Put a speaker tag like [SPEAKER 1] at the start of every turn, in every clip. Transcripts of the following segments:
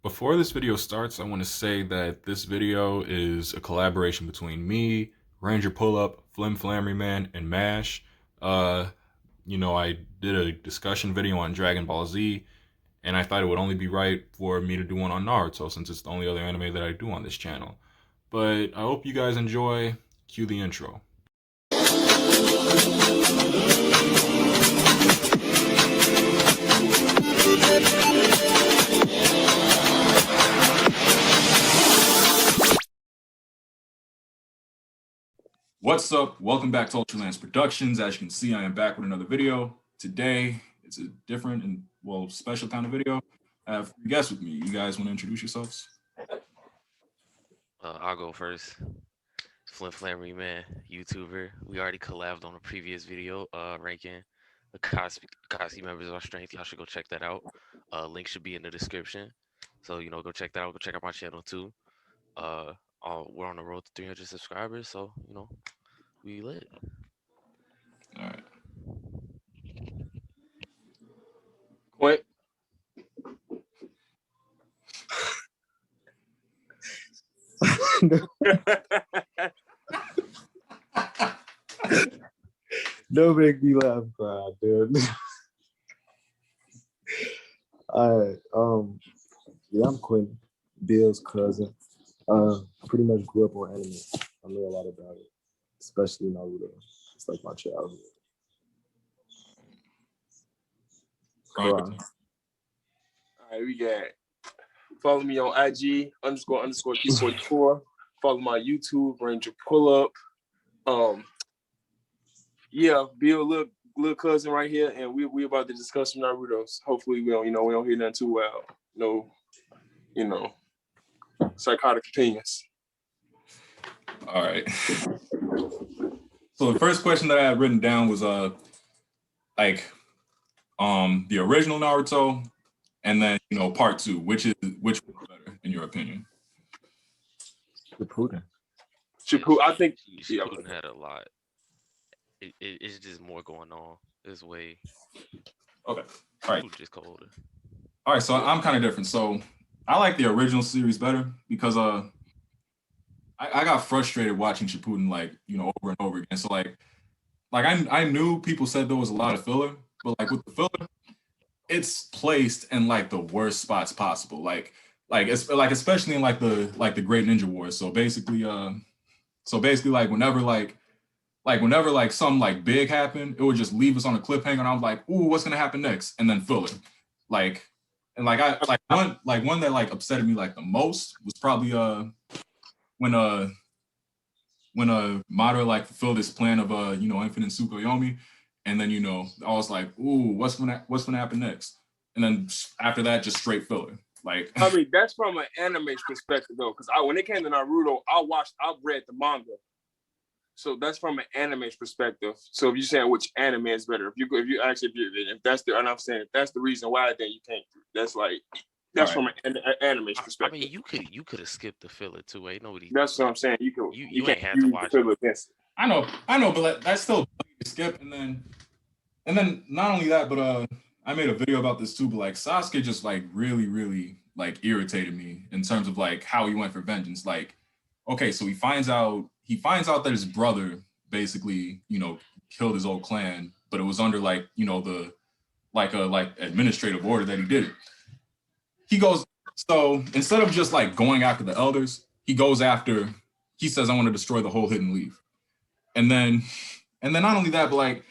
[SPEAKER 1] Before this video starts, I want to say that this video is a collaboration between me, RangerPullUp, Flimflameryman, and MASH. Uh, I did a discussion video on Dragon Ball Z, and I thought it would only be right for me to do one on Naruto since it's the only other anime that I do on this channel. But I hope you guys enjoy. Cue the intro. What's up? Welcome back to Ultralance Productions. As you can see, I am back with another video. Today, it's a different and, special kind of video. I have three guests with me. You guys want to introduce yourselves?
[SPEAKER 2] I'll go first. Flimflameryman, YouTuber. We already collabed on a previous video, ranking the Cosby members of our strength. Y'all should go check that out. Link should be in the description. So, go check that out. Go check out my channel too. We're on the road to 300 subscribers, so, we lit.
[SPEAKER 1] All right.
[SPEAKER 3] What?
[SPEAKER 4] Don't make me laugh, cry, dude. Alright, yeah, I'm Quinn, Bill's cousin. Pretty much grew up on anime. I know a lot about it, especially Naruto. It's like my childhood.
[SPEAKER 1] All
[SPEAKER 3] All right, we got. Follow me on IG __244. Follow my YouTube RangerPullUp. Yeah, Bill, little cousin right here, and we about to discuss some Naruto. Hopefully, we don't hear nothing too well. No, psychotic opinions.
[SPEAKER 1] All right. So the first question that I had written down was the original Naruto, and then part two. Which was better in your opinion?
[SPEAKER 4] Shippuden.
[SPEAKER 3] I think
[SPEAKER 2] Shippuden had a lot. It's just more going on. This way.
[SPEAKER 1] Okay. All right.
[SPEAKER 2] Just colder.
[SPEAKER 1] All right. So I'm kind of different. So I like the original series better because I got frustrated watching Shippuden over and over again. So I knew people said there was a lot of filler, but with the filler, it's placed in the worst spots possible. Especially in the Great Ninja Wars. So basically whenever something big happened, it would just leave us on a cliffhanger, and I was like, ooh, what's gonna happen next? And then filler. One that upsetted me the most was probably when Madara fulfilled his plan of infinite Tsukuyomi, and then I was like, ooh, what's gonna happen next? And then after that, just straight filler.
[SPEAKER 3] I mean, that's from an anime perspective though, because when it came to Naruto, I've read the manga. So that's from an anime perspective. So if you're saying which anime is better, if that's the reason why, then you can't. That's from an anime perspective.
[SPEAKER 2] I mean, you could have skipped the filler too. Ain't nobody.
[SPEAKER 3] That's what I'm saying.
[SPEAKER 2] You ain't had to watch it.
[SPEAKER 1] I know, but that's still skip. And then not only that, but I made a video about this too. But Sasuke just really irritated me in terms of how he went for vengeance. Okay, so he finds out that his brother basically, killed his old clan, but it was under the administrative order that he did it. He goes, so instead of just going after the elders, he says, I want to destroy the whole hidden leaf. And then not only that, but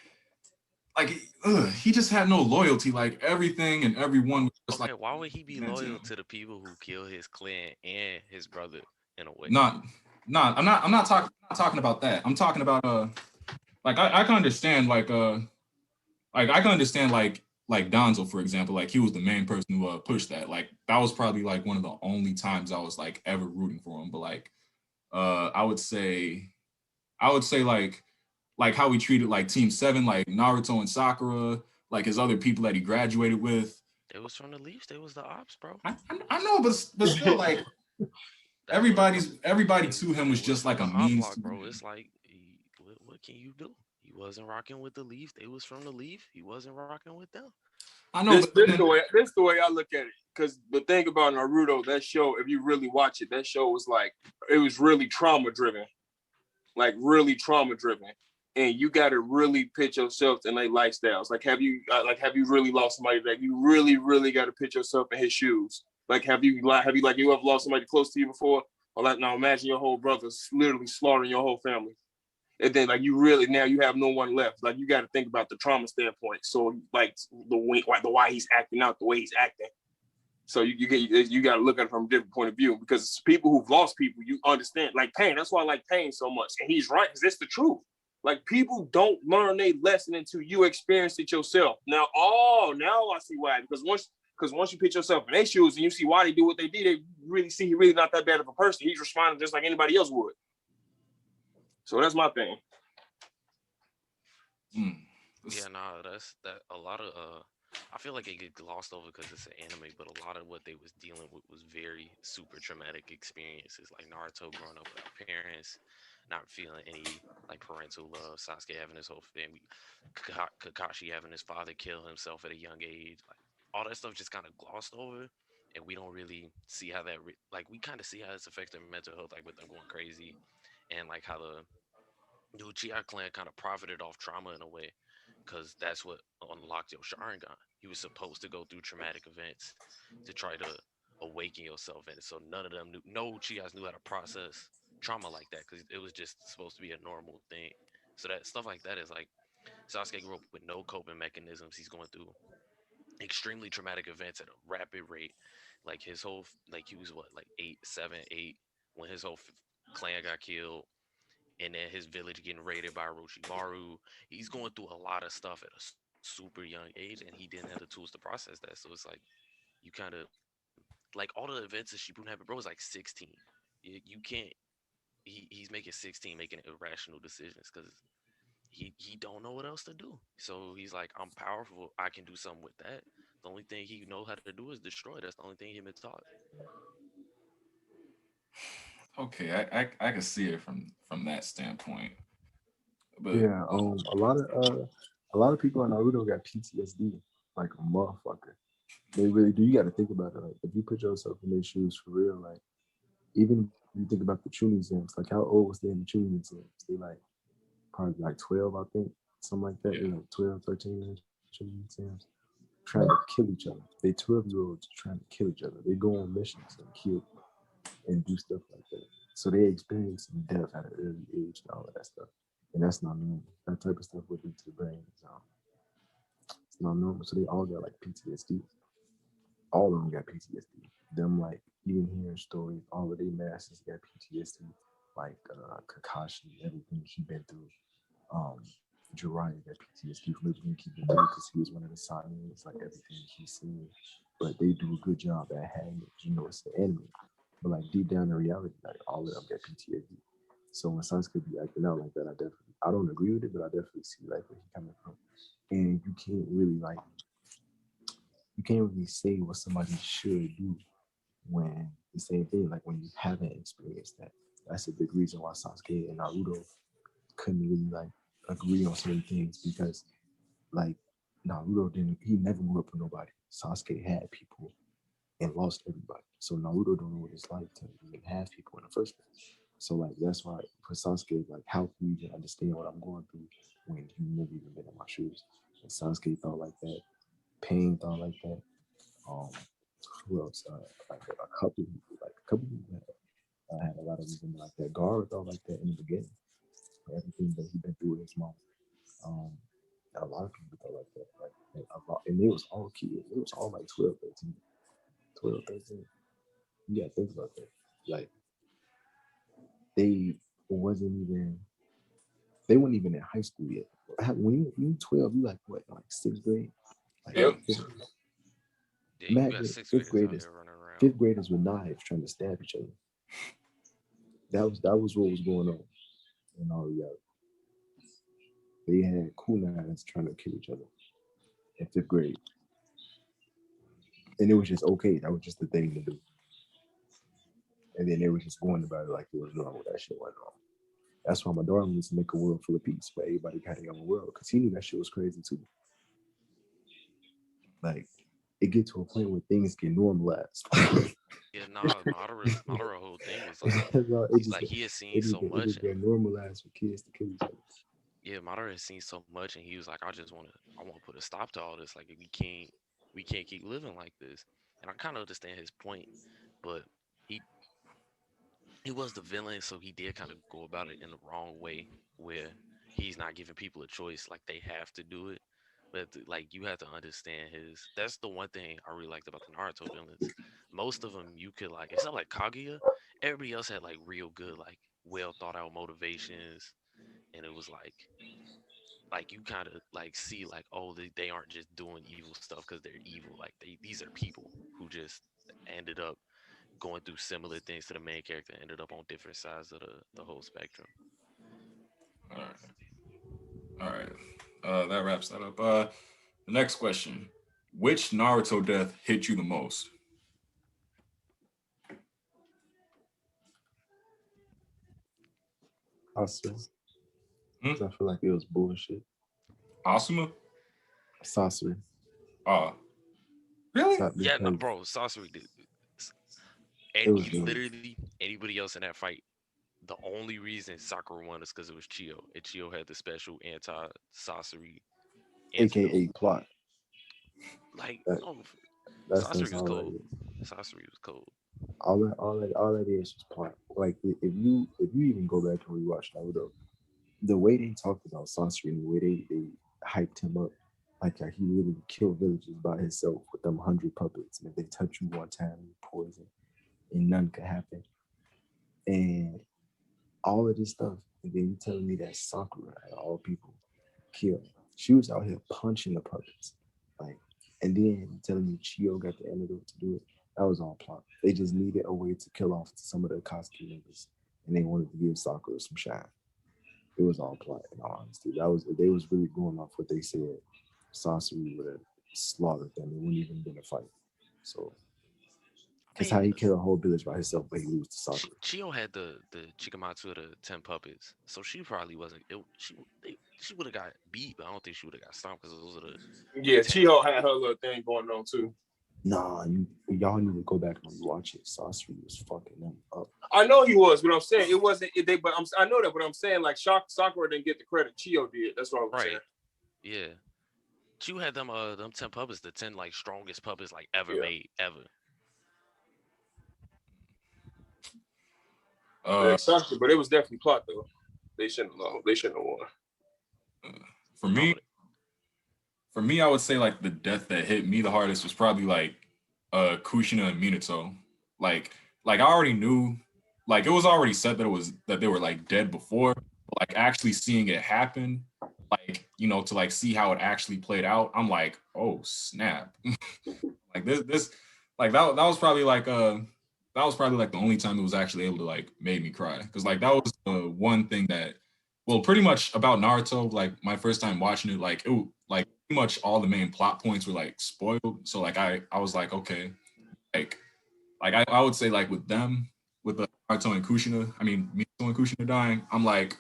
[SPEAKER 1] he just had no loyalty. Everything and everyone was just
[SPEAKER 2] okay, why would he be loyal to the people who kill his clan and his brother in a way?
[SPEAKER 1] I'm not talking about that. I'm talking about I can understand I can understand Donzo, for example. He was the main person who pushed that. That was probably one of the only times I was ever rooting for him. But I would say how he treated Team 7, Naruto and Sakura, his other people that he graduated with.
[SPEAKER 2] It was from the Leafs. They was the ops, bro.
[SPEAKER 1] I know, but still everybody to him was just a means,
[SPEAKER 2] bro. It's what can you do? He wasn't rocking with the Leaf. They was from the Leaf. He wasn't rocking with them.
[SPEAKER 1] I know,
[SPEAKER 3] This the way I look at it. Because the thing about Naruto, that show, I look at it. Because the thing about Naruto, that show, if you really watch it, that show was like, it was really trauma driven, like really trauma driven, and you got to really pitch yourself in their lifestyles. Like, have you really lost somebody that you really got to pitch yourself in his shoes? Like, have you ever lost somebody close to you before? Or like, now imagine your whole brother's literally slaughtering your whole family. And then like now you have no one left. Like you got to think about the trauma standpoint. So like the why he's acting out the way he's acting. So you got to look at it from a different point of view, because people who've lost people, you understand, like Pain. That's why I like Pain so much, and he's right, because it's the truth. Like people don't learn their lesson until you experience it yourself. Now I see why. Because once you put yourself in their shoes and you see why they do what they did, they really see he's really not that bad of a person. He's responding just like anybody else would. So that's my thing.
[SPEAKER 2] Yeah, no, that's a lot of I feel like it gets glossed over because it's an anime, but a lot of what they was dealing with was very super traumatic experiences, like Naruto growing up without parents, not feeling any like parental love, Sasuke having his whole family, Kakashi having his father kill himself at a young age, like all that stuff just kind of glossed over, and we don't really see how that like we kind of see how it's affecting mental health, like with them going crazy, and like how the Uchiha clan kind of profited off trauma in a way, because that's what unlocked your Sharingan. You were supposed to go through traumatic events to try to awaken yourself in it. So none of them knew, no Uchihas knew how to process trauma like that, because it was just supposed to be a normal thing. So that stuff like that is like Sasuke grew up with no coping mechanisms. He's going through extremely traumatic events at a rapid rate. Like his whole, like he was what, like 8, 7, 8 when his whole clan got killed, and then his village getting raided by Orochimaru. He's going through a lot of stuff at a super young age, and he didn't have the tools to process that. So it's like you kind of like all the events that Shippuden happened. Bro was like 16. You can't. He's making 16, making irrational decisions because he don't know what else to do. So he's like, I'm powerful. I can do something with that. The only thing he know how to do is destroy. That's the only thing he been taught.
[SPEAKER 1] Okay, I can see it from that standpoint, but
[SPEAKER 4] Yeah, a lot of people in Naruto got PTSD, like a motherfucker. They really do. You got to think about it. Like, if you put yourself in their shoes for real, like, even if you think about the Chunin exams, like, how old was they in the Chunin exams? They like probably like 12, I think, something like that.
[SPEAKER 1] yeah.
[SPEAKER 4] They like 12, 13 in the Chunin exams, trying to kill each other. They 12-year-olds trying to kill each other. They go on missions and kill and do stuff like that. So they experience death at an early age and all of that stuff. And that's not normal. That type of stuff would do to the brain. It's not normal. So they all got like PTSD. All of them got PTSD. Them like even hearing stories, all of their masters got PTSD. Like Kakashi, everything he been through. Jiraiya got PTSD from everything he been through because he was one of the Saiyans, like everything he's seen. But they do a good job at hiding it. You know, it's the enemy. But like deep down in reality, like all of them got PTSD. So when Sasuke be acting out like that, I don't agree with it, but I definitely see like where he's coming from. And you can't really say what somebody should do when the same thing, like when you haven't experienced that. That's a big reason why Sasuke and Naruto couldn't really like agree on certain things, because like he never grew up with nobody. Sasuke had people and lost everybody. So Naruto don't know what it's like to even have people in the first place. So like that's why for Sasuke, like how can you even understand what I'm going through when you never even been in my shoes? And Sasuke thought like that. Pain thought like that. Um, who else? Like a couple people had a lot of reason like that. Gara thought like that in the beginning. For everything that he been through with his mom. A lot of people thought like that. Like and it was all kids. It was all like 12, 13. 12, 13. You gotta think about that. Like they they weren't even in high school yet. When you 12, you like what, like 6th grade? Like
[SPEAKER 3] Yep.
[SPEAKER 2] Yeah, you got
[SPEAKER 4] imagine
[SPEAKER 2] 6th
[SPEAKER 4] fifth
[SPEAKER 2] graders
[SPEAKER 4] graders,
[SPEAKER 2] out here running around.
[SPEAKER 4] 5th graders with knives trying to stab each other. That was what was going on in all reality. They had kunais trying to kill each other in 5th grade. And it was just okay. That was just the thing to do. And then they were just going about it like it was normal. That shit wasn't normal. That's why my daughter needs to make a world full of peace where everybody got their own world, because he knew that shit was crazy too. like it get to a point where things get normalized.
[SPEAKER 2] Yeah, nah, Madara whole thing was like, he had seen so
[SPEAKER 4] it
[SPEAKER 2] much.
[SPEAKER 4] just get normalized for kids to kill each other.
[SPEAKER 2] Yeah, Madara had seen so much, and he was like, I want to put a stop to all this. Like, we can't keep living like this. And I kind of understand his point, but he he was the villain, so he did kind of go about it in the wrong way, where he's not giving people a choice, like they have to do it. But like you have to understand his. That's the one thing I really liked about the Naruto villains. Most of them you could like, except like Kaguya. Everybody else had like real good, like well thought out motivations, and it was like you kind of like see like, oh, they aren't just doing evil stuff because they're evil. Like these are people who just ended up going through similar things to the main character, ended up on different sides of the whole spectrum.
[SPEAKER 1] All right. All right. That wraps that up. The next question. Which Naruto death hit you the most?
[SPEAKER 4] Asuma.
[SPEAKER 1] Hmm?
[SPEAKER 4] I feel like it was bullshit.
[SPEAKER 1] Asuma?
[SPEAKER 4] Sasori.
[SPEAKER 1] Oh. Really?
[SPEAKER 2] Yeah, no, bro, Sasori did.
[SPEAKER 4] It was
[SPEAKER 2] Literally anybody else in that fight. The only reason Sakura won is because it was Chio, and Chio had the special anti-Sasori antidote.
[SPEAKER 4] AKA plot.
[SPEAKER 2] Like,
[SPEAKER 4] That,
[SPEAKER 2] no,
[SPEAKER 4] that's
[SPEAKER 2] Sasori was
[SPEAKER 4] all
[SPEAKER 2] cold.
[SPEAKER 4] that is.
[SPEAKER 2] Sasori was cold.
[SPEAKER 4] All that is plot. Like if you even go back and rewatch Naruto, the way they talked about Sasori and the way they hyped him up, like he really killed villages by himself with them 100 puppets. And if they touch you one time, you poison, and nothing could happen. And all of this stuff, and then you telling me that Sakura, all people, killed. She was out here punching the puppets, like, and then you telling me Chio got the antidote to do it. That was all plot. They just needed a way to kill off some of the Akatsuki members, and they wanted to give Sakura some shine. It was all plot, in all honesty. They was really going off what they said. Sasori would have slaughtered them. It wouldn't even been a fight. So that's how he killed a whole village by himself, but he lose to Sakura.
[SPEAKER 2] Chio had the Chikamatsu of the 10 puppets, so she probably wasn't. She would have got beat, but I don't think she would have got stomped because those are the.
[SPEAKER 3] Yeah, Chio had her little thing going on too.
[SPEAKER 4] Nah, y'all need to go back and watch it. Sasori was fucking them up.
[SPEAKER 3] I know he was, but I'm saying it wasn't. I know that, but I'm saying like Sakura didn't get the credit. Chio did. That's what I'm saying.
[SPEAKER 2] Yeah, Chio had them 10 puppets, the 10 like strongest puppets like ever made ever.
[SPEAKER 3] Exactly, but it was definitely plot though. They shouldn't have won.
[SPEAKER 1] For me, I would say like the death that hit me the hardest was probably like Kushina and Minato. Like I already knew, like it was already said that they were like dead before, but like actually seeing it happen, like, you know, to like see how it actually played out, I'm like, oh snap. Like this like that was probably like the only time it was actually able to like make me cry, because like that was the one thing that, well, pretty much about Naruto, like my first time watching it, like it like pretty much all the main plot points were like spoiled. So like I was like, okay, like I would say like with them, with the Naruto and Kushina, I mean Minato and Kushina dying, I'm like,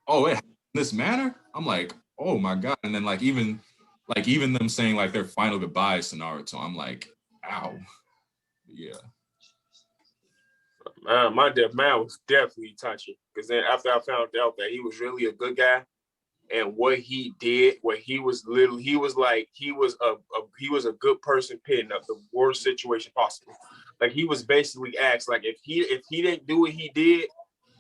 [SPEAKER 1] oh, it happened in this manner? I'm like, oh my god. And then like even them saying like their final goodbyes to Naruto, I'm like, ow. Yeah.
[SPEAKER 3] My death man was definitely touching, because then after I found out that he was really a good guy, and what he did, where he was a good person pitting up the worst situation possible. Like he was basically asked, like if he didn't do what he did,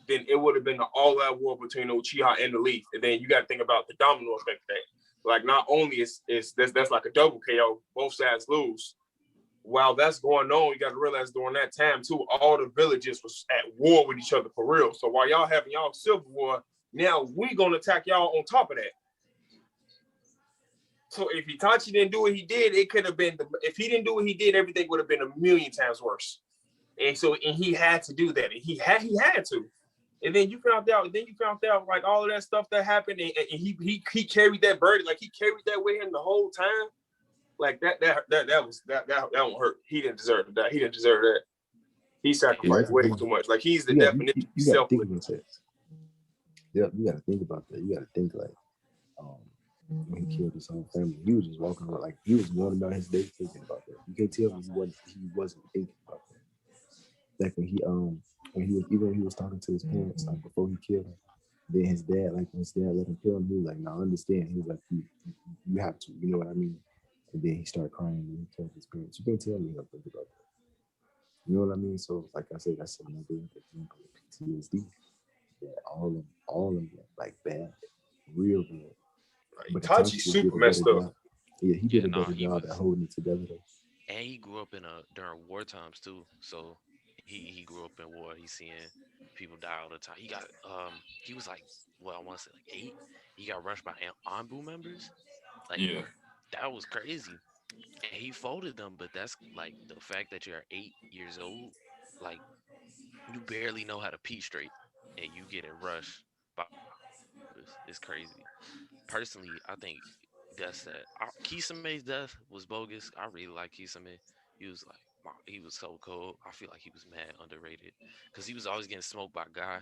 [SPEAKER 3] then it would have been an all-out war between Uchiha and the Leaf. And then you got to think about the domino effect of that. Like not only is that's like a double KO, both sides lose. While that's going on, you got to realize during that time too, all the villages was at war with each other for real. So while y'all having y'all civil war, now we gonna attack y'all on top of that. So if Itachi didn't do what he did, it could have been if he didn't do what he did, everything would have been a million times worse. And he had to do that. And he had to. And then you found out like all of that stuff that happened, and he carried that burden, like he carried that with him the whole time. Like that won't hurt. He didn't deserve that. He didn't deserve that. He sacrificed way too much. Like he's the definition of selfless.
[SPEAKER 4] Yeah, you got to think about that. You got to think like when he killed his whole family. He was just walking around like he was going about his day thinking about that. You could tell he wasn't thinking about that. Like when he was even when he was talking to his parents, like before he killed him, then his dad, like when his dad let him kill him, he was like, "No, I understand." He was like, "You have to," you know what I mean? And then he started crying and he killed his parents. You can tell me nothing about that. You know what I mean? So like I said, that's another example of PTSD. Yeah, all of them, like bad, real bad. But
[SPEAKER 3] Itachi's
[SPEAKER 4] Itachi did
[SPEAKER 3] super
[SPEAKER 4] a
[SPEAKER 3] messed
[SPEAKER 4] better
[SPEAKER 3] up.
[SPEAKER 4] job. Yeah, he did
[SPEAKER 2] Yeah,
[SPEAKER 4] a better
[SPEAKER 2] he
[SPEAKER 4] job at
[SPEAKER 2] was,
[SPEAKER 4] holding it together though.
[SPEAKER 2] and he grew up in during war times too. So he grew up in war. He's seeing people die all the time. He was like, well, I want to say like 8. He got rushed by Anbu members. Like
[SPEAKER 1] Yeah.
[SPEAKER 2] that was crazy. And he folded them, but that's like the fact that you're 8 years old, like you barely know how to pee straight, and you get it rushed by members. It's crazy. Personally, I think that's that. Kisame's death was bogus. I really like Kisame. He was like, he was so cool. I feel like he was mad underrated because he was always getting smoked by Guy,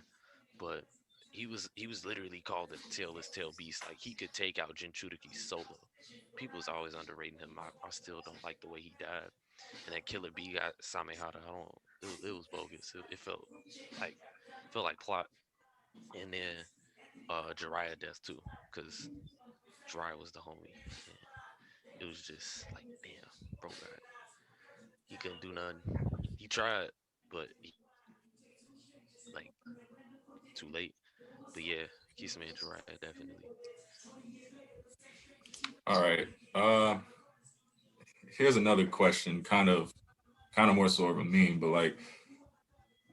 [SPEAKER 2] but he was literally called the tailless tail beast. Like he could take out Jinchuriki solo. People was always underrating him. I still don't like the way he died. And that Killer B got Samehada. I don't. It was bogus. It felt like plot. And then Jiraiya death too, because Jiraiya was the homie. And it was just like, damn, bro, God, he couldn't do nothing. He tried, but like too late. But yeah, Kisame and Jiraiya definitely.
[SPEAKER 1] All right. Here's another question, kind of more sort of a meme, but like,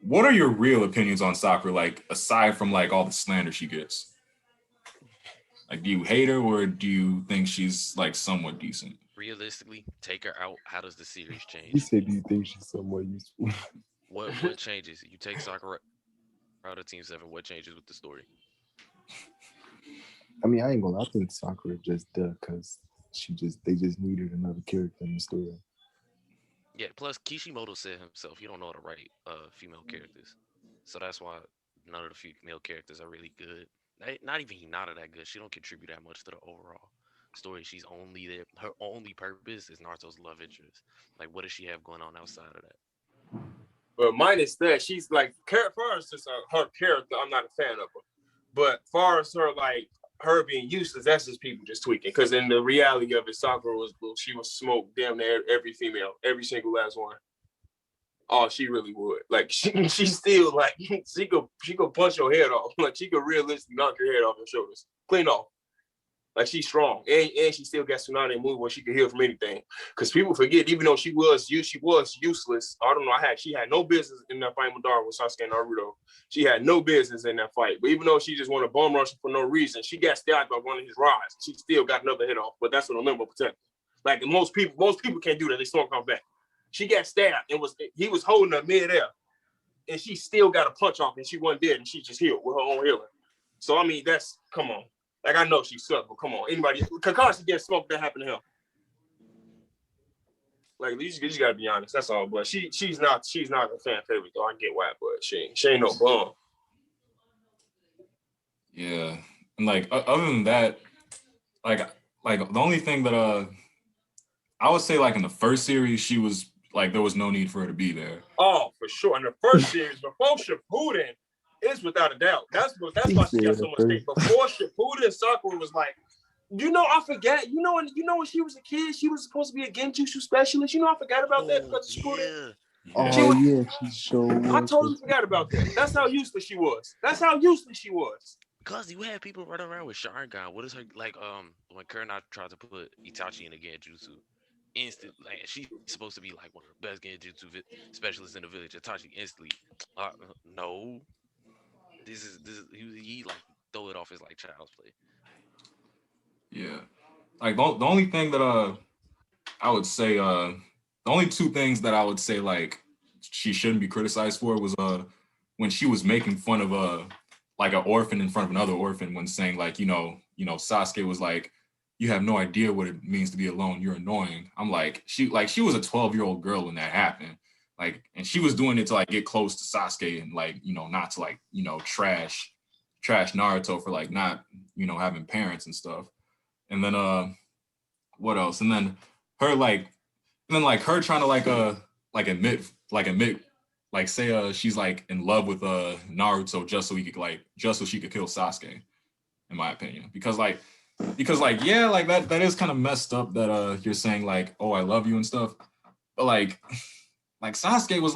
[SPEAKER 1] what are your real opinions on Sakura? Like, aside from like all the slander she gets, like, do you hate her or do you think she's like somewhat decent?
[SPEAKER 2] Realistically, take her out. How does the series
[SPEAKER 4] He
[SPEAKER 2] change?
[SPEAKER 4] said, "Do you think she's somewhat useful?"
[SPEAKER 2] What changes? You take Sakura out of Team 7. What changes with the story?
[SPEAKER 4] I mean, I ain't gonna lie, I think Sakura just did because they just needed another character in the story.
[SPEAKER 2] Yeah. Plus, Kishimoto said himself, he don't know how to write female characters, so that's why none of the female characters are really good. Not even Hinata that good. She don't contribute that much to the overall story. She's only there. Her only purpose is Naruto's love interest. Like, what does she have going on outside of that?
[SPEAKER 3] But minus that, she's like, far as just her character, I'm not a fan of her. But far as her, like, her being useless, that's just people just tweaking. Because in the reality of it, Sakura she was smoked damn near every female, every single last one. Oh, she really would. Like, she still, like, she could punch your head off. Like, she could realistically knock your head off your shoulders. Clean off. Like, she's strong. And she still got Tsunade move where she could heal from anything. Because people forget, even though she was useless, I don't know, she had no business in that fight with Madara with Sasuke and Naruto. She had no business in that fight. But even though she just wanted to bum rush for no reason, she got stabbed by one of his rods. She still got another hit off. But that's what a limbo protector. Like, most people can't do that. They still come back. She got stabbed. He was holding her midair. And she still got a punch off and she wasn't dead and she just healed with her own healing. So, I mean, come on. Like, I know she sucked, but come on. Anybody, Kakashi gets smoked, that happened to him. Like, you just gotta be honest. That's all. But she's not a fan favorite, though. I get why, but she ain't no bum.
[SPEAKER 1] Yeah. And like, other than that, like the only thing that, I would say, like, in the first series, she was, like, there was no need for her to be there.
[SPEAKER 3] Oh, for sure. In the first series, before Shippuden, it's without a doubt. That's why she got so much hate. Before Shippuden, Sakura was like, I forgot. When she was a kid, she was supposed to be a Genjutsu specialist. I forgot about that because of Shippuden.
[SPEAKER 2] Yeah.
[SPEAKER 4] She showed.
[SPEAKER 3] I totally forgot about that. That's how useless she was.
[SPEAKER 2] Because you had people running around with Sharingan. What is her like? When Kurnock tried to put Itachi in the Genjutsu, instant like she's supposed to be like one of the best Genjutsu specialists in the village. Itachi instantly, no, this is he like throw it off as like child's play.
[SPEAKER 1] Yeah. Like, the only thing that I would say, the only two things that I would say like she shouldn't be criticized for was when she was making fun of like an orphan in front of another orphan when saying like, Sasuke was like, you have no idea what it means to be alone, you're annoying. I'm like, she was a 12-year-old girl when that happened. Like, and she was doing it to like get close to Sasuke and like, not to like, trash Naruto for like not, having parents and stuff. And then what else? And then her her trying to admit like say she's like in love with Naruto just so she could kill Sasuke, in my opinion. Because yeah, like that is kind of messed up that you're saying like, oh, I love you and stuff. But like Sasuke was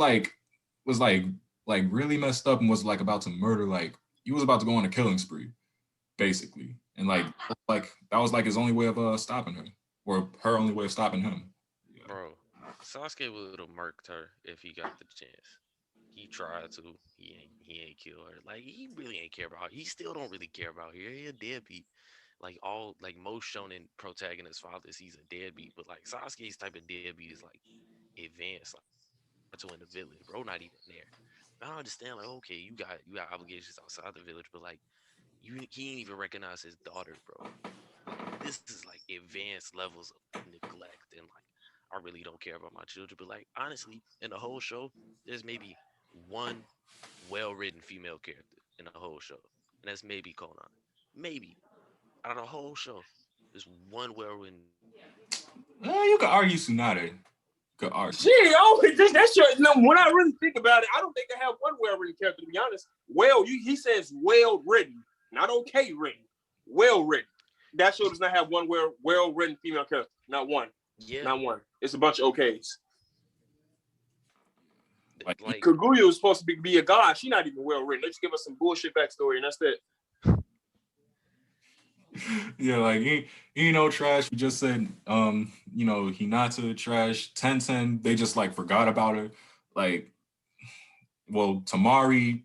[SPEAKER 1] really messed up and was like about to murder, like he was about to go on a killing spree, basically. And like that was like his only way of stopping her, or her only way of stopping him. Yeah.
[SPEAKER 2] Bro, Sasuke would have murked her if he got the chance. He tried to. He ain't kill her. Like he really ain't care about her. He still don't really care about her. He a deadbeat. Like most shonen protagonist fathers, he's a deadbeat. But like Sasuke's type of deadbeat is like advanced, like to in the village. Bro, not even there. I don't understand. Like, okay, you got obligations outside the village, but like he ain't even recognize his daughter, bro. This is like advanced levels of neglect, and like I really don't care about my children. But like honestly, in the whole show, there's maybe one well-written female character in the whole show, and that's maybe Conan. Maybe out of the whole show, there's one well-written.
[SPEAKER 1] You could argue Tsunade. Could argue.
[SPEAKER 3] That's your. No, when I really think about it, I don't think I have one well-written character. To be honest, he says well-written, not okay written. Well-written. That show does not have one well-written female character. Not one.
[SPEAKER 2] Yeah.
[SPEAKER 3] Not one. It's a bunch of okays.
[SPEAKER 2] Like
[SPEAKER 3] Kaguya was supposed to be a god. She's not even well-written. They just give us some bullshit backstory, and that's that.
[SPEAKER 1] Yeah, like he no trash. We just said Hinata trash. Tenten, they just like forgot about her. Like, well, Tamari,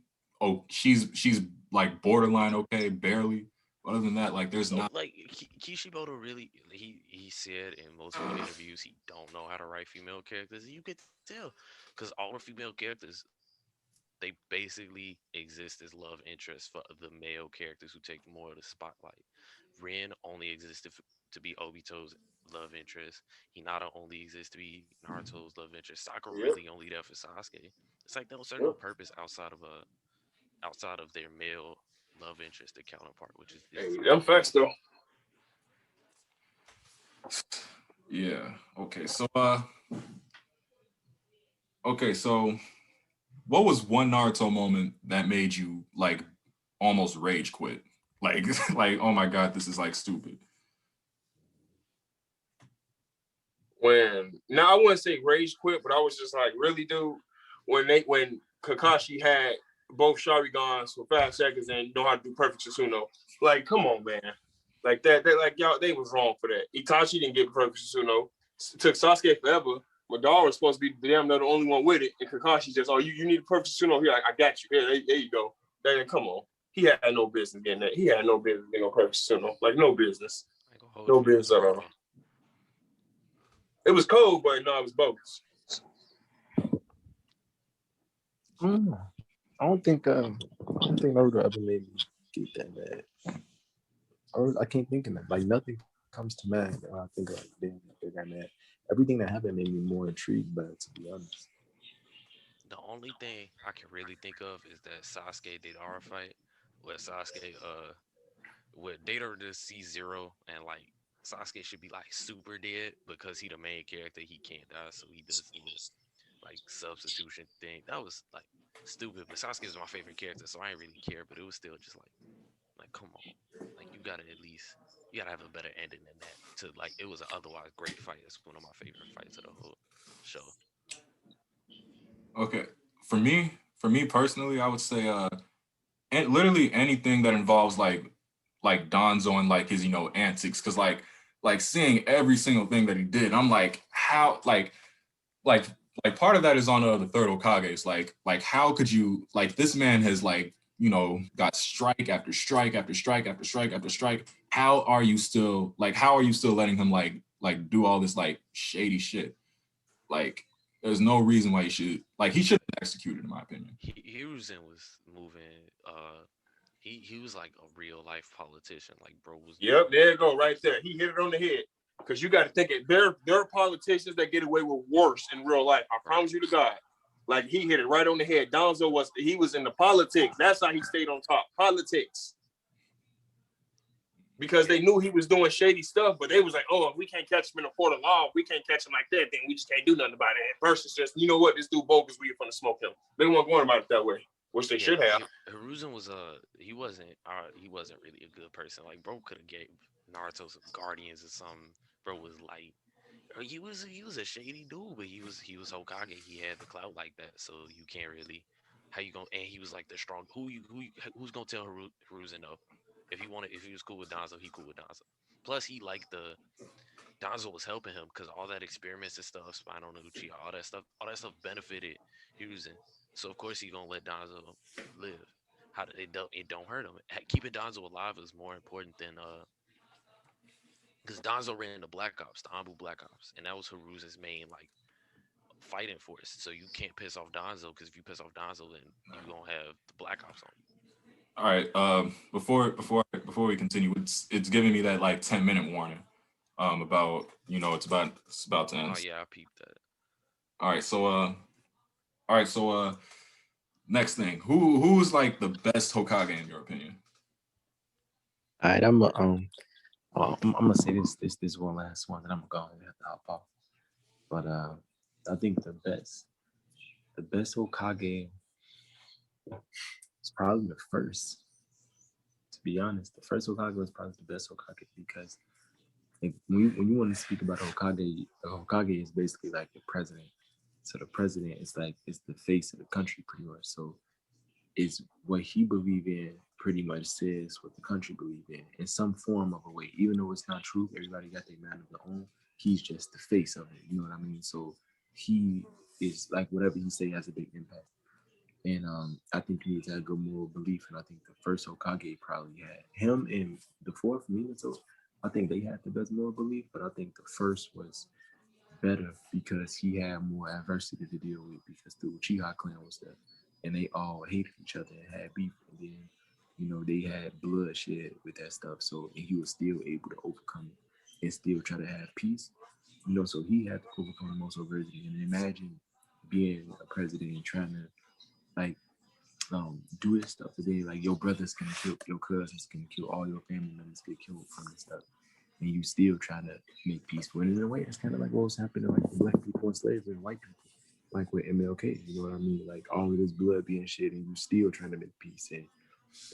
[SPEAKER 1] she's like borderline okay, barely. Other than that, like there's not
[SPEAKER 2] like Kishimoto really he said in most of the interviews he don't know how to write female characters. You could tell because all the female characters, they basically exist as love interests for the male characters who take more of the spotlight. Rin only existed to be Obito's love interest. Hinata only exists to be Naruto's love interest. Sakura really only there for Sasuke. It's like they'll serve no purpose outside of their male love interest, their counterpart, which is
[SPEAKER 3] them facts though.
[SPEAKER 1] Yeah. Okay. So what was one Naruto moment that made you like almost rage quit? Like oh my god, this is like stupid.
[SPEAKER 3] I wouldn't say rage quit, but I was just like, really, dude, when Kakashi had both Sharingans for 5 seconds and know how to do perfect Susanoo. Like, come on, man. Like that like y'all, they was wrong for that. Itachi didn't get perfect Susanoo. It took Sasuke forever. Madara was supposed to be the only one with it, and Kakashi just, you need a perfect Susanoo. Here, I got you. Here, there you go. Then come on. He had no business getting that. He had no business getting no perfect Susanoo. Like, no business. No business at all. It was cold, but no, it was bogus.
[SPEAKER 4] I don't think Naruto ever made me get that mad. I can't think of that. Like nothing comes to mind. I think like they got mad. Everything that happened made me more intrigued by it, to be honest.
[SPEAKER 2] The only thing I can really think of is that Sasuke did our fight where Sasuke with Data to C0, and like Sasuke should be like super dead because he the main character, he can't die, so he does the like substitution thing. That was like stupid, but Sasuke is my favorite character, so I ain't really care, but it was still just like come on. Like you gotta have a better ending than that. To like it was an otherwise great fight. It's one of my favorite fights of the whole show.
[SPEAKER 1] Okay. For me personally, I would say and literally anything that involves like Donzo and like his antics, because like seeing every single thing that he did, I'm like, how like part of that is on the third Hokage's, like how could you, like, this man has like got strike after strike after strike after strike after strike. How are you still letting him like do all this like shady shit? Like there's no reason why he should have been executed, in my opinion.
[SPEAKER 2] Hiruzen was moving. He was like a real life politician. Like bro was.
[SPEAKER 3] Yep, there you go, right there. He hit it on the head. Because you got to think it. There are politicians that get away with worse in real life. I promise you to God. Like he hit it right on the head. Donzo was in the politics. That's how he stayed on top. Politics. because they knew he was doing shady stuff, but they was like, oh, if we can't catch him in a court of law, if we can't catch him like that, then we just can't do nothing about it. Versus just, you know what, this dude bogus, we gonna smoke him. They weren't going about it that way, which they should have.
[SPEAKER 2] Hiruzen was he wasn't really a good person. Like bro could have gave Naruto some guardians or something. Bro was like he was a shady dude, but he was Hokage. He had the clout like that, so you can't really how you gonna and he was like the strong who's gonna tell Hiruzen no? If he was cool with Danzo, he cool with Danzo. Plus he liked the Danzo was helping him because all that experiments and stuff, Spinal Uchiha, all that stuff benefited Hiruzen. So of course he gonna let Danzo live. It don't hurt him. Keeping Danzo alive is more important than because Danzo ran the Black Ops, the Anbu Black Ops, and that was Hiruzen's main like fighting force. So you can't piss off Danzo because if you piss off Danzo, then you gonna have the Black Ops on you.
[SPEAKER 1] All right. Before we continue, it's giving me that like 10-minute warning. About it's about to end.
[SPEAKER 2] Oh yeah, I peeped that.
[SPEAKER 1] All right. Next thing, who's like the best Hokage in your opinion?
[SPEAKER 5] All right, I'm gonna say this one last one, that I'm going to have to hop off. But I think the best Hokage is probably the first. To be honest, the first Hokage was probably the best Hokage because like, when you want to speak about Hokage, the Hokage is basically like the president. So the president is the face of the country pretty much. So is what he believe in pretty much says what the country believe in some form of a way. Even though it's not true, everybody got their mind of their own. He's just the face of it. You know what I mean? So he is like whatever he say has a big impact. And I think he needs to have good moral belief. And I think the first Hokage probably had him, and the fourth Minato. I think they had the best moral belief, but I think the first was better because he had more adversity to deal with because the Uchiha clan was there and they all hated each other and had beef, and then they had bloodshed with that stuff. So and he was still able to overcome it and still try to have peace. So he had to overcome the most adversity. And imagine being a president and trying to like do this stuff today. Like your brothers can kill your cousins, can kill all your family members, get killed from this stuff, and you still try to make peace. But in a way, it's kind of like what was happening like with black people and slavery and white people, like with MLK. You know what I mean? Like all of this blood being shed, and you still trying to make peace. And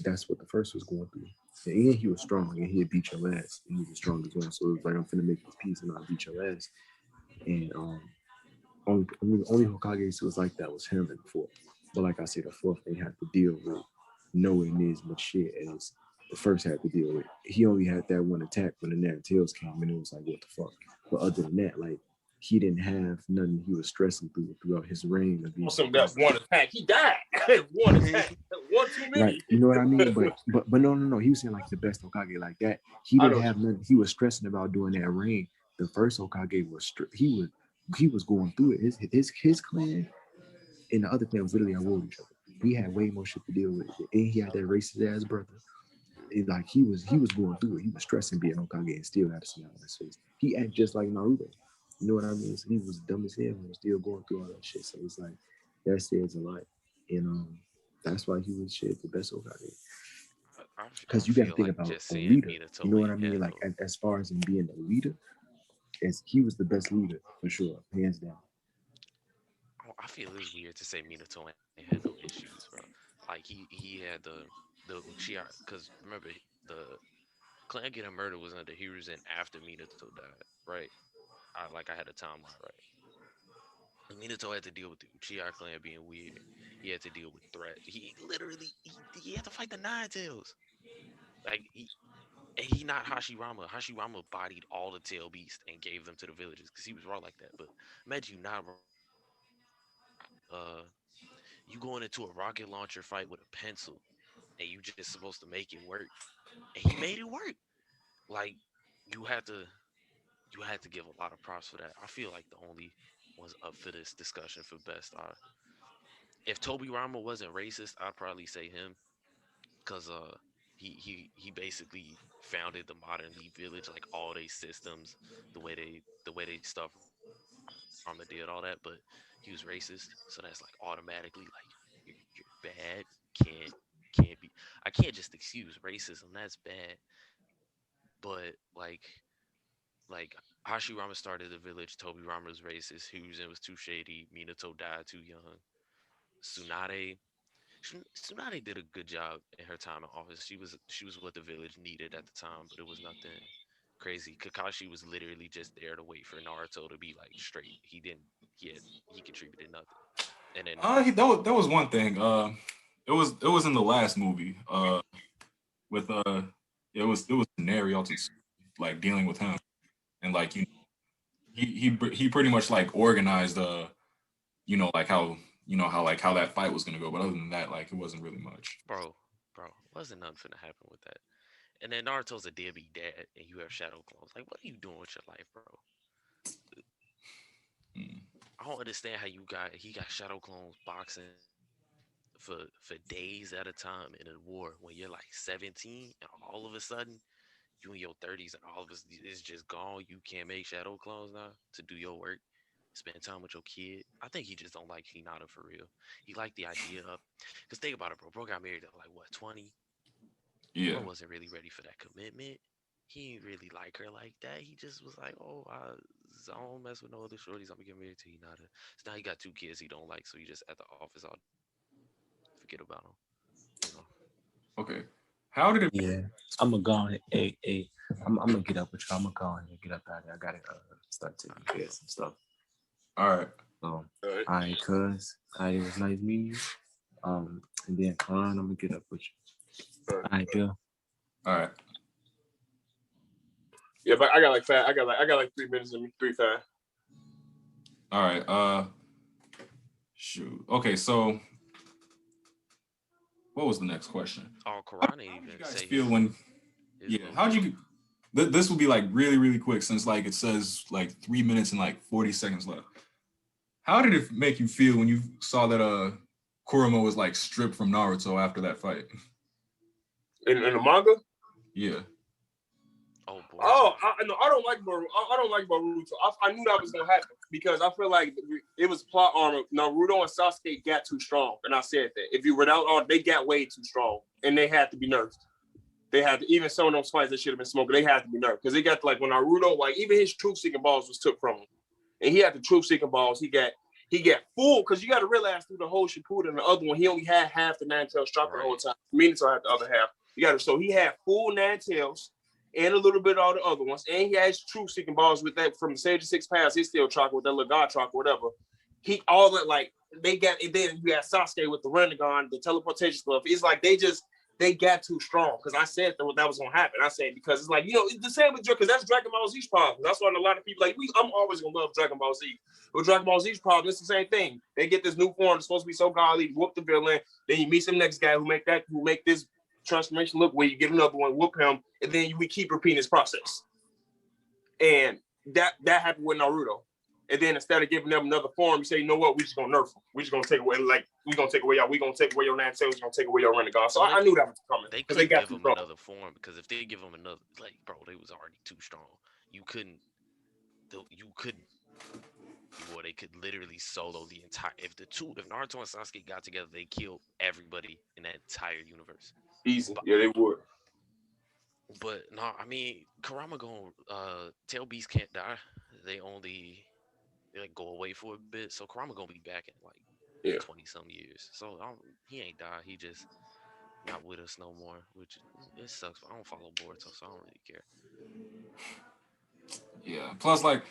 [SPEAKER 5] that's what the first was going through. And he was strong, and he'd beat your ass, and he was strong as well. So it was like, I'm finna make this peace, and I'll beat your ass. And only Hokage was like that was him and the fourth. But like I said, the fourth they had to deal with knowing as much shit as the first had to deal with. He only had that one attack when the Nat Tails came, and it was like, what the fuck? But other than that, like he didn't have nothing he was stressing throughout his reign of being.
[SPEAKER 3] That one attack, he died. One attack, one too many.
[SPEAKER 5] Right, you know what I mean? But no. He was saying like the best Hokage like that. He didn't have nothing. He was stressing about doing that reign. The first Hokage was he was going through it. His clan and the other clan was literally at war with each other. He had way more shit to deal with, and he had that racist ass brother. It's like he was going through it. He was stressing being Hokage and still had to smile on his face. He acted just like Naruto. You know what I mean? So he was dumb as hell and was still going through all that shit. So it's like that says a lot, and that's why he was shit the best Hokage. Because you got to think about a leader. You know what I mean? Like as far as him being a leader, as he was the best leader for sure, hands down.
[SPEAKER 2] I feel it's weird to say Minato ain't had no issues, bro. Like he had the Uchiha, because remember the clan getting murdered was under Hiruzen after Minato died, right? I had a timeline right. And Minato had to deal with the Uchiha clan being weird. He had to deal with threat. He literally he had to fight the Nine Tails. Like he not Hashirama. Hashirama bodied all the tail beasts and gave them to the villagers because he was raw like that. But imagine you not you going into a rocket launcher fight with a pencil and you just supposed to make it work. And he made it work. Like you had to give a lot of props for that. I feel like the only ones up for this discussion for best are if Toby Rama wasn't racist, I'd probably say him. Cause he basically founded the modern Leaf Village, like all they systems, the way they stuff Rama did all that, but he was racist, so that's like automatically like you're bad. Can't be. I can't just excuse racism. That's bad. but like Hashirama started the village. Tobirama was racist. Hyuzen was too shady. Minato died too young. Tsunade Tsunade did a good job in her time in office. She was what the village needed at the time, but it was nothing crazy. Kakashi was literally just there to wait for Naruto to be like straight. He didn't. He contributed nothing. And then
[SPEAKER 1] that was one thing. It was in the last movie. With it was Naruto, like dealing with him, and like he pretty much like organized like how that fight was gonna go. But other than that, like it wasn't really much.
[SPEAKER 2] bro, wasn't nothing finna happen with that. And then Naruto's a deadbeat dad, and you have shadow clones. Like, what are you doing with your life, bro?
[SPEAKER 1] Mm.
[SPEAKER 2] I don't understand how he got shadow clones boxing for days at a time in a war when you're like 17 and all of a sudden you in your 30s and all of us is just gone. You can't make shadow clones now to do your work, spend time with your kid. I think he just don't like Hinata for real. He liked the idea of, because think about it, bro. Bro got married at like what, 20?
[SPEAKER 1] Yeah.
[SPEAKER 2] Bro wasn't really ready for that commitment. He didn't really like her like that. He just was like, oh, I don't mess with no other shorties. I'm gonna get married to Hinata. So now he got 2 kids he don't like, so he just at the office all forget about him. You know.
[SPEAKER 1] Okay. How did it?
[SPEAKER 5] Yeah, I'm gonna go on. Hey, I'm gonna get up with you. I'm gonna go on and get up out of there. I gotta start taking care of some stuff.
[SPEAKER 1] All right.
[SPEAKER 5] All right, cuz. It was nice meeting you. And then I'm gonna get up with you. All right, Bill.
[SPEAKER 1] All right.
[SPEAKER 3] Yeah, but I got like 3 minutes and 3 5.
[SPEAKER 1] All right. Shoot. Okay. So, what was the next question?
[SPEAKER 2] Oh, Karane
[SPEAKER 1] How
[SPEAKER 2] even
[SPEAKER 1] did you guys
[SPEAKER 2] say
[SPEAKER 1] feel when? Yeah. How'd you? This will be like really, really quick since like it says like 3 minutes and like 40 seconds left. How did it make you feel when you saw that Kurama was like stripped from Naruto after that fight?
[SPEAKER 3] In the manga?
[SPEAKER 1] Yeah.
[SPEAKER 2] Oh, boy.
[SPEAKER 3] I don't like Boruto. I don't like Boruto. I knew that was gonna happen because I feel like it was plot armor. Naruto and Sasuke got too strong, and I said that if you were without all, they got way too strong, and they had to be nerfed. They had to, even some of those fights that should have been smoking, they had to be nerfed because they got like when Naruto, like even his truth seeking balls was took from him, and he had the truth seeking balls. He got full because you got to realize through the whole Shippuden and the other one, he only had half the nine tails chakra the whole time. Minato had the other half. So he had full nine tails and a little bit of all the other ones, and he has truth seeking balls with that from the Sage of Six Paths, his steel chakra with that little god chakra, whatever. He all that like they got, and then you had Sasuke with the Rinnegan, the teleportation stuff. It's like they got too strong because I said that was gonna happen. I said because it's like it's the same with because that's Dragon Ball Z's problem. That's why a lot of people like I'm always gonna love Dragon Ball Z. With Dragon Ball Z's problem, it's the same thing. They get this new form, it's supposed to be so godly, whoop the villain. Then you meet some next guy who make this transformation look where you get another one, whoop him, and then we keep repeating this process. And that happened with Naruto. And then instead of giving them another form, you say, you know what, we just gonna nerf them. We just gonna take away, like, we gonna take away your nine tails, we're gonna take away your Rinnegan. So I knew that was coming.
[SPEAKER 2] They couldn't give them another form because if they give them another, like, bro, they was already too strong. They could literally solo the entire. If Naruto and Sasuke got together, they killed everybody in that entire universe.
[SPEAKER 3] Easy, yeah, they would.
[SPEAKER 2] But no, I mean, Kurama Tail Beast can't die. They like go away for a bit, so Kurama gonna be back in like 20 some years. So he ain't die. He just not with us no more, which it sucks. I don't follow Boruto, so I don't really care.
[SPEAKER 1] Yeah. Plus, like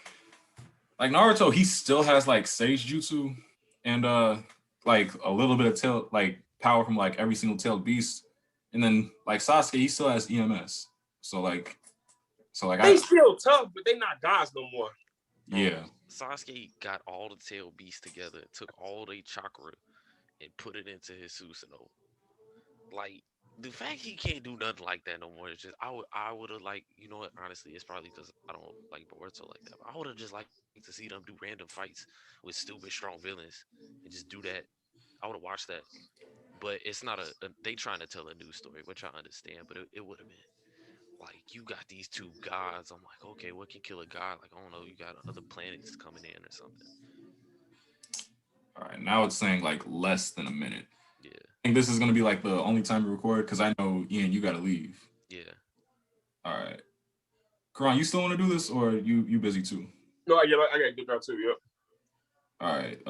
[SPEAKER 1] Naruto, he still has like Sage Jutsu and like a little bit of tail like power from like every single tailed beast, and then like Sasuke, he still has EMS. So like
[SPEAKER 3] they still tough, but they not gods no more.
[SPEAKER 1] Yeah.
[SPEAKER 2] Sasuke got all the tail beasts together, took all their chakra, and put it into his Susanoo. Like, the fact he can't do nothing like that no more is just I would have like, you know what, honestly, it's probably because I don't like Boruto like that. But I would have just liked to see them do random fights with stupid strong villains and just do that. I would have watched that. But it's not they trying to tell a new story, which I understand, but it would have been like, you got these two gods. I'm like, okay, what can kill a god? Like, I don't know, you got other planets coming in or something.
[SPEAKER 1] All right, now it's saying like less than a minute.
[SPEAKER 2] Yeah.
[SPEAKER 1] I think this is gonna be like the only time we record because I know Ian, you gotta leave.
[SPEAKER 2] Yeah.
[SPEAKER 1] All right. Karan, you still want to do this, or you busy too?
[SPEAKER 3] No, I gotta get that too. Yep.
[SPEAKER 1] All right.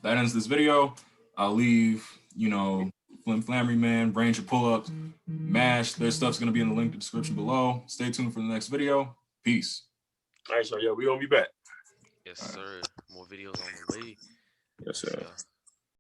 [SPEAKER 1] That ends this video. I'll leave, Flimflameryman, RangerPullUp, MASH. Their stuff's gonna be in the link in the description below. Stay tuned for the next video. Peace.
[SPEAKER 3] All right, so yeah, we gonna be back.
[SPEAKER 2] Yes, sir. More videos on the way.
[SPEAKER 3] Yes, sir.
[SPEAKER 2] Yeah.